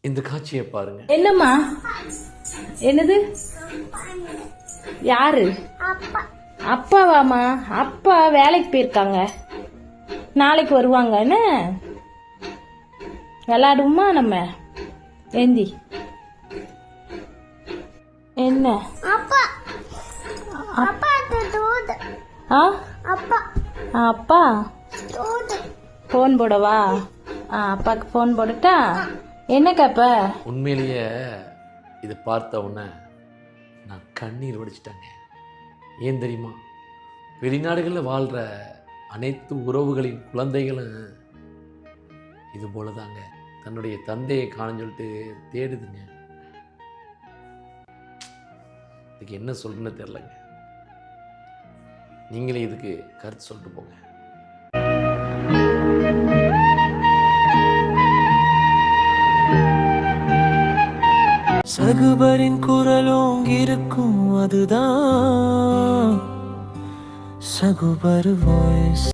இந்த காட்சியை பாருங்க. என்னம்மா? என்னது? யாரு? அப்பாவாமா? அப்பா வேலைக்கு போயிருக்காங்க, நாளைக்கு வருவாங்க. என்ன விளையாடுவோமா நம்ம? ஏந்தி என்ன? அப்பா போன் போடவா? அப்பாக்கு போன் போடட்டா? என்ன கேப்ப? உண்மையிலேயே இதை பார்த்த உடனே நான் கண்ணீர் வடிச்சிட்டாங்க. ஏன் தெரியுமா? வெளிநாடுகளில் வாழ்கிற அனைத்து உறவுகளின் குழந்தைகளும் இது போல தாங்க தன்னுடைய தந்தையை காண சொல்லிட்டு தேடுதுங்க. இதுக்கு என்ன சொல்றேன்னு தெரிலங்க. நீங்களே இதுக்கு கருத்து சொல்லிட்டு போங்க. சகுபரின் குரலும் இருக்கும், அதுதான் சகுபர் வாய்ஸ்.